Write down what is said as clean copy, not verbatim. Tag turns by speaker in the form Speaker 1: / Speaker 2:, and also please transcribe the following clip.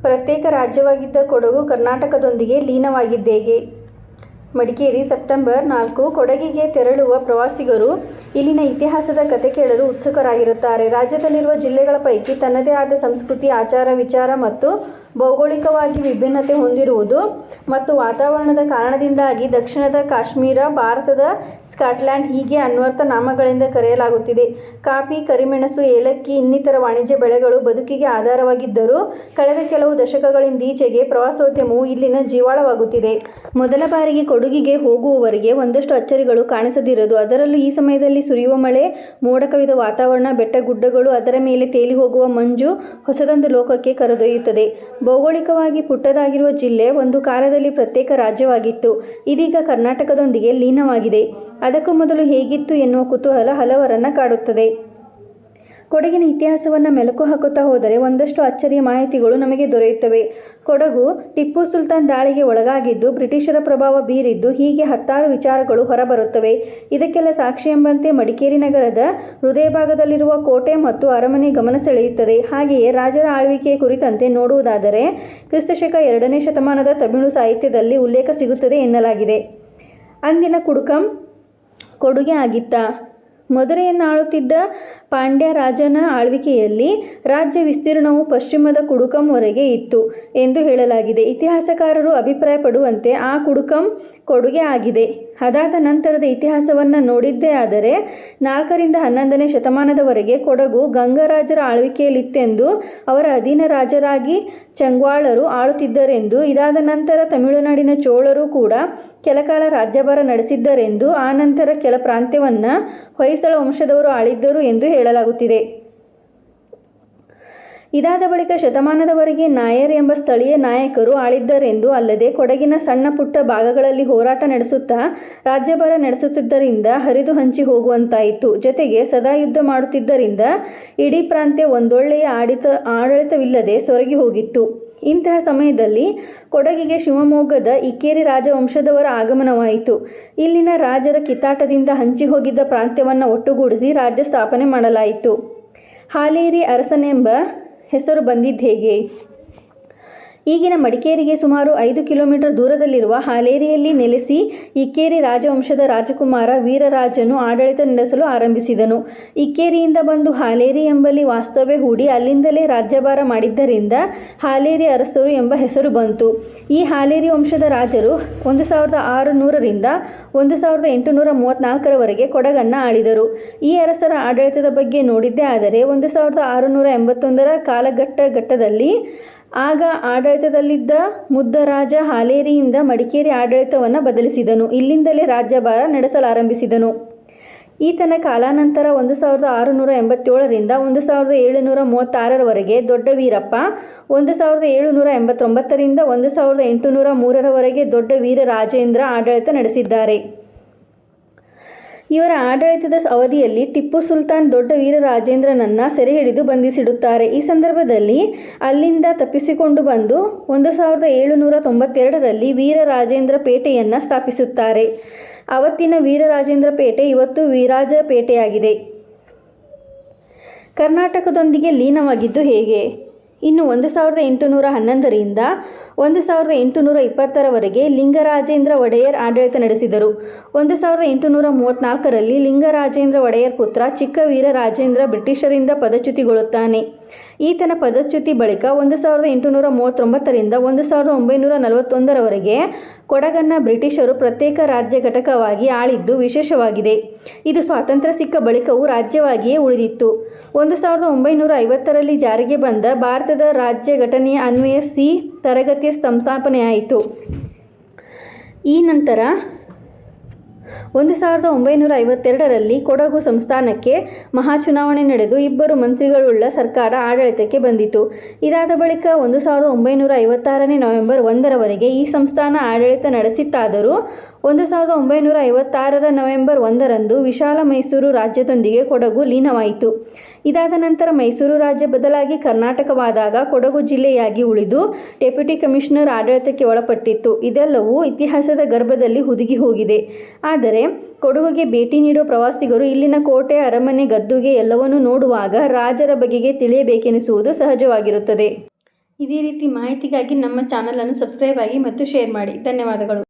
Speaker 1: ಪ್ರತ್ಯೇಕ ರಾಜ್ಯವಾಗಿದ್ದ ಕೊಡಗು ಕರ್ನಾಟಕದೊಂದಿಗೆ ಲೀನವಾಗಿದ್ದೇಗೆ? ಮಡಿಕೇರಿ, ಸೆಪ್ಟೆಂಬರ್ 4. ಕೊಡಗಿಗೆ ತೆರಳುವ ಪ್ರವಾಸಿಗರು ಇಲ್ಲಿನ ಇತಿಹಾಸದ ಕಥೆ ಕೇಳಲು ಉತ್ಸುಕರಾಗಿರುತ್ತಾರೆ. ರಾಜ್ಯದಲ್ಲಿರುವ ಜಿಲ್ಲೆಗಳ ಪೈಕಿ ತನ್ನದೇ ಆದ ಸಂಸ್ಕೃತಿ, ಆಚಾರ, ವಿಚಾರ ಮತ್ತು ಭೌಗೋಳಿಕವಾಗಿ ವಿಭಿನ್ನತೆ ಹೊಂದಿರುವುದು ಮತ್ತು ವಾತಾವರಣದ ಕಾರಣದಿಂದಾಗಿ ದಕ್ಷಿಣದ ಕಾಶ್ಮೀರ, ಭಾರತದ ಸ್ಕಾಟ್ಲ್ಯಾಂಡ್ ಹೀಗೆ ಅನ್ವರ್ಥ ನಾಮಗಳಿಂದ ಕರೆಯಲಾಗುತ್ತಿದೆ. ಕಾಫಿ, ಕರಿಮೆಣಸು, ಏಲಕ್ಕಿ ಇನ್ನಿತರ ವಾಣಿಜ್ಯ ಬೆಳೆಗಳು ಬದುಕಿಗೆ ಆಧಾರವಾಗಿದ್ದರೂ ಕಳೆದ ಕೆಲವು ದಶಕಗಳಿಂದೀಚೆಗೆ ಪ್ರವಾಸೋದ್ಯಮವು ಇಲ್ಲಿನ ಜೀವಾಳವಾಗುತ್ತಿದೆ. ಮೊದಲ ಬಾರಿಗೆ ಕೊಡಗಿಗೆ ಹೋಗುವವರಿಗೆ ಒಂದಷ್ಟು ಅಚ್ಚರಿಗಳು ಕಾಣಿಸದಿರದು. ಅದರಲ್ಲೂ ಈ ಸಮಯದಲ್ಲಿ ಸುರಿಯುವ ಮಳೆ, ಮೋಡ ಕವಿದ ವಾತಾವರಣ, ಬೆಟ್ಟಗುಡ್ಡಗಳು, ಅದರ ಮೇಲೆ ತೇಲಿ ಹೋಗುವ ಮಂಜು ಹೊಸದೊಂದು ಲೋಕಕ್ಕೆ ಕರೆದೊಯ್ಯುತ್ತದೆ. ಭೌಗೋಳಿಕವಾಗಿ ಪುಟ್ಟದಾಗಿರುವ ಜಿಲ್ಲೆ ಒಂದು ಕಾಲದಲ್ಲಿ ಪ್ರತ್ಯೇಕ ರಾಜ್ಯವಾಗಿತ್ತು. ಇದೀಗ ಕರ್ನಾಟಕದೊಂದಿಗೆ ಲೀನವಾಗಿದೆ. ಅದಕ್ಕೂ ಮೊದಲು ಹೇಗಿತ್ತು ಎನ್ನುವ ಕುತೂಹಲ ಹಲವರನ್ನ ಕಾಡುತ್ತದೆ. ಕೊಡಗಿನ ಇತಿಹಾಸವನ್ನು ಮೆಲುಕು ಹಾಕುತ್ತಾ ಹೋದರೆ ಒಂದಷ್ಟು ಅಚ್ಚರಿಯ ಮಾಹಿತಿಗಳು ನಮಗೆ ದೊರೆಯುತ್ತವೆ. ಕೊಡಗು ಟಿಪ್ಪು ಸುಲ್ತಾನ್ ದಾಳಿಗೆ ಒಳಗಾಗಿದ್ದು, ಬ್ರಿಟಿಷರ ಪ್ರಭಾವ ಬೀರಿದ್ದು, ಹೀಗೆ ಹತ್ತಾರು ವಿಚಾರಗಳು ಹೊರಬರುತ್ತವೆ. ಇದಕ್ಕೆಲ್ಲ ಸಾಕ್ಷಿ ಎಂಬಂತೆ ಮಡಿಕೇರಿ ನಗರದ ಹೃದಯ ಭಾಗದಲ್ಲಿರುವ ಕೋಟೆ ಮತ್ತು ಅರಮನೆ ಗಮನ ಸೆಳೆಯುತ್ತದೆ. ಹಾಗೆಯೇ ರಾಜರ ಆಳ್ವಿಕೆಯ ಕುರಿತಂತೆ ನೋಡುವುದಾದರೆ ಕ್ರಿಸ್ತಶಕ 2ನೇ ಶತಮಾನದ ತಮಿಳು ಸಾಹಿತ್ಯದಲ್ಲಿ ಉಲ್ಲೇಖ ಸಿಗುತ್ತದೆ ಎನ್ನಲಾಗಿದೆ. ಅಂದಿನ ಕುಡುಕಂ ಕೊಡುಗೆ ಆಗಿತ್ತ. ಮಧುರೆಯನ್ನು ಆಳುತ್ತಿದ್ದ ಪಾಂಡ್ಯ ರಾಜನ ಆಳ್ವಿಕೆಯಲ್ಲಿ ರಾಜ್ಯ ವಿಸ್ತೀರ್ಣವು ಪಶ್ಚಿಮದ ಕುಡುಕಂವರೆಗೆ ಇತ್ತು ಎಂದು ಹೇಳಲಾಗಿದೆ. ಇತಿಹಾಸಕಾರರು ಅಭಿಪ್ರಾಯಪಡುವಂತೆ ಆ ಕುಡುಕಂ ಕೊಡುಗೆ ಆಗಿದೆ. ಅದಾದ ನಂತರದ ಇತಿಹಾಸವನ್ನು ನೋಡಿದ್ದೇ ಆದರೆ 4ರಿಂದ 11ನೇ ಶತಮಾನದವರೆಗೆ ಕೊಡಗು ಗಂಗರಾಜರ ಆಳ್ವಿಕೆಯಲ್ಲಿತ್ತೆಂದು, ಅವರ ಅಧೀನ ರಾಜರಾಗಿ ಚಂಗ್ವಾಳರು ಆಳುತ್ತಿದ್ದರೆಂದು, ಇದಾದ ನಂತರ ತಮಿಳುನಾಡಿನ ಚೋಳರು ಕೂಡ ಕೆಲಕಾಲ ರಾಜ್ಯಭಾರ ನಡೆಸಿದ್ದರೆಂದು, ಆನಂತರ ಕೆಲ ಪ್ರಾಂತ್ಯವನ್ನು ಹೊಯ್ಸಳ ವಂಶದವರು ಆಳಿದ್ದರು ಎಂದು ಹೇಳಲಾಗುತ್ತಿದೆ. ಇದಾದ ಬಳಿಕ ಶತಮಾನದವರೆಗೆ ನಾಯರ್ ಎಂಬ ಸ್ಥಳೀಯ ನಾಯಕರು ಆಳಿದ್ದರೆಂದು, ಅಲ್ಲದೆ ಕೊಡಗಿನ ಸಣ್ಣ ಪುಟ್ಟ ಭಾಗಗಳಲ್ಲಿ ಹೋರಾಟ ನಡೆಸುತ್ತಾ ರಾಜ್ಯಭಾರ ನಡೆಸುತ್ತಿದ್ದರಿಂದ ಹರಿದು ಹಂಚಿ ಹೋಗುವಂತಾಯಿತು. ಜೊತೆಗೆ ಸದಾ ಯುದ್ಧ ಮಾಡುತ್ತಿದ್ದರಿಂದ ಇಡೀ ಪ್ರಾಂತ್ಯ ಒಂದೊಳ್ಳೆಯ ಆಡಳಿತವಿಲ್ಲದೆ ಸೊರಗಿ ಹೋಗಿತ್ತು. ಇಂತಹ ಸಮಯದಲ್ಲಿ ಕೊಡಗಿಗೆ ಶಿವಮೊಗ್ಗದ ಇಕ್ಕೇರಿ ರಾಜವಂಶದವರ ಆಗಮನವಾಯಿತು. ಇಲ್ಲಿನ ರಾಜರ ಕಿತ್ತಾಟದಿಂದ ಹಂಚಿಹೋಗಿದ್ದ ಪ್ರಾಂತ್ಯವನ್ನು ಒಟ್ಟುಗೂಡಿಸಿ ರಾಜ್ಯ ಸ್ಥಾಪನೆ ಮಾಡಲಾಯಿತು. ಹಾಲೇರಿ ಅರಸನೆಂಬ ಹೆಸರು ಬಂದಿದ್ದೇಗೆ? ಈಗಿನ ಮಡಿಕೇರಿಗೆ ಸುಮಾರು 5 ಕಿಲೋಮೀಟರ್ ದೂರದಲ್ಲಿರುವ ಹಾಲೇರಿಯಲ್ಲಿ ನೆಲೆಸಿ ಇಕ್ಕೇರಿ ರಾಜವಂಶದ ರಾಜಕುಮಾರ ವೀರರಾಜನು ಆಡಳಿತ ನಡೆಸಲು ಆರಂಭಿಸಿದನು. ಇಕ್ಕೇರಿಯಿಂದ ಬಂದು ಹಾಲೇರಿ ಎಂಬಲ್ಲಿ ವಾಸ್ತವ್ಯ ಹೂಡಿ ಅಲ್ಲಿಂದಲೇ ರಾಜ್ಯಭಾರ ಮಾಡಿದ್ದರಿಂದ ಹಾಲೇರಿ ಅರಸರು ಎಂಬ ಹೆಸರು ಬಂತು. ಈ ಹಾಲೇರಿ ವಂಶದ ರಾಜರು 1600ರಿಂದ 1834ರವರೆಗೆ ಕೊಡಗನ್ನು ಆಳಿದರು. ಈ ಅರಸರ ಆಡಳಿತದ ಬಗ್ಗೆ ನೋಡಿದ್ದೇ ಆದರೆ 1681ರ ಕಾಲಘಟ್ಟದಲ್ಲಿ ಆಗ ಆಡಳಿತದಲ್ಲಿದ್ದ ಮುದ್ದರಾಜ ಹಾಲೇರಿಯಿಂದ ಮಡಿಕೇರಿ ಆಡಳಿತವನ್ನು ಬದಲಿಸಿದನು. ಇಲ್ಲಿಂದಲೇ ರಾಜ್ಯಭಾರ ನಡೆಸಲಾರಂಭಿಸಿದನು. ಈತನ ಕಾಲಾನಂತರ 1687ರಿಂದ 1736ರವರೆಗೆ ದೊಡ್ಡ ವೀರಪ್ಪ, 1789ರಿಂದ 1803ರವರೆಗೆ ದೊಡ್ಡ ವೀರರಾಜೇಂದ್ರ ಆಡಳಿತ ನಡೆಸಿದ್ದಾರೆ. ಇವರ ಆಡಳಿತದ ಅವಧಿಯಲ್ಲಿ ಟಿಪ್ಪು ಸುಲ್ತಾನ್ ದೊಡ್ಡ ವೀರರಾಜೇಂದ್ರನನ್ನು ಸೆರೆ ಹಿಡಿದು ಬಂಧಿಸಿಡುತ್ತಾರೆ. ಈ ಸಂದರ್ಭದಲ್ಲಿ ಅಲ್ಲಿಂದ ತಪ್ಪಿಸಿಕೊಂಡು ಬಂದು 1792ರಲ್ಲಿ ವೀರರಾಜೇಂದ್ರ ಪೇಟೆಯನ್ನು ಸ್ಥಾಪಿಸುತ್ತಾರೆ. ಅವತ್ತಿನ ವೀರರಾಜೇಂದ್ರ ಪೇಟೆ ಇವತ್ತು ವಿರಾಜಪೇಟೆಯಾಗಿದೆ. ಕರ್ನಾಟಕದೊಂದಿಗೆ ಲೀನವಾಗಿದ್ದು ಹೇಗೆ? ಇನ್ನು 1811ರಿಂದ 1820ರವರೆಗೆ ಲಿಂಗರಾಜೇಂದ್ರ ಒಡೆಯರ್ ಆಡಳಿತ ನಡೆಸಿದರು. 1834ರಲ್ಲಿ ಲಿಂಗರಾಜೇಂದ್ರ ಒಡೆಯರ್ ಪುತ್ರ ಚಿಕ್ಕ ವೀರರಾಜೇಂದ್ರ ಬ್ರಿಟಿಷರಿಂದ ಪದಚ್ಯುತಿಗೊಳ್ಳುತ್ತಾನೆ. ಈತನ ಪದಚ್ಯುತಿ ಬಳಿಕ 1839ರಿಂದ 1941ರವರೆಗೆ ಕೊಡಗನ್ನು ಬ್ರಿಟಿಷರು ಪ್ರತ್ಯೇಕ ರಾಜ್ಯ ಘಟಕವಾಗಿ ಆಳಿದ್ದು ವಿಶೇಷವಾಗಿದೆ. ಇದು ಸ್ವಾತಂತ್ರ್ಯ ಸಿಕ್ಕ ಬಳಿಕವೂ ರಾಜ್ಯವಾಗಿಯೇ ಉಳಿದಿತ್ತು. 1950ರಲ್ಲಿ ಜಾರಿಗೆ ಬಂದ ಭಾರತದ ರಾಜ್ಯ ಘಟನೆಯ ಅನ್ವಯ ಸಿ ತರಗತಿಯ ಸಂಸ್ಥಾಪನೆಯಾಯಿತು. ಈ ನಂತರ 1952ರಲ್ಲಿ ಕೊಡಗು ಸಂಸ್ಥಾನಕ್ಕೆ ಮಹಾಚುನಾವಣೆ ನಡೆದು 2 ಮಂತ್ರಿಗಳುಳ್ಳ ಸರ್ಕಾರ ಆಡಳಿತಕ್ಕೆ ಬಂದಿತು. ಇದಾದ ಬಳಿಕ 1956ನೇ ನವೆಂಬರ್ 1ರವರೆಗೆ ಈ ಸಂಸ್ಥಾನ ಆಡಳಿತ ನಡೆಸಿತ್ತಾದರೂ 1956ರ ನವೆಂಬರ್ 1ರಂದು ವಿಶಾಲ ಮೈಸೂರು ರಾಜ್ಯದೊಂದಿಗೆ ಕೊಡಗು ಲೀನವಾಯಿತು. ಇದಾದ ನಂತರ ಮೈಸೂರು ರಾಜ್ಯ ಬದಲಾಗಿ ಕರ್ನಾಟಕವಾದಾಗ ಕೊಡಗು ಜಿಲ್ಲೆಯಾಗಿ ಉಳಿದು ಡೆಪ್ಯೂಟಿ ಕಮಿಷನರ್ ಆಡಳಿತಕ್ಕೆ ಒಳಪಟ್ಟಿತ್ತು. ಇದೆಲ್ಲವೂ ಇತಿಹಾಸದ ಗರ್ಭದಲ್ಲಿ ಹುದುಗಿ ಹೋಗಿದೆ. ಆದರೆ ಕೊಡಗಿಗೆ ಭೇಟಿ ನೀಡುವ ಪ್ರವಾಸಿಗರು ಇಲ್ಲಿನ ಕೋಟೆ, ಅರಮನೆ, ಗದ್ದುಗೆ ಎಲ್ಲವನ್ನೂ ನೋಡುವಾಗ ರಾಜರ ಬಗೆಗೆ ತಿಳಿಯಬೇಕೆನಿಸುವುದು ಸಹಜವಾಗಿರುತ್ತದೆ. ಇದೇ ರೀತಿ ಮಾಹಿತಿಗಾಗಿ ನಮ್ಮ ಚಾನಲನ್ನು ಸಬ್ಸ್ಕ್ರೈಬ್ ಆಗಿ ಮತ್ತು ಶೇರ್ ಮಾಡಿ. ಧನ್ಯವಾದಗಳು.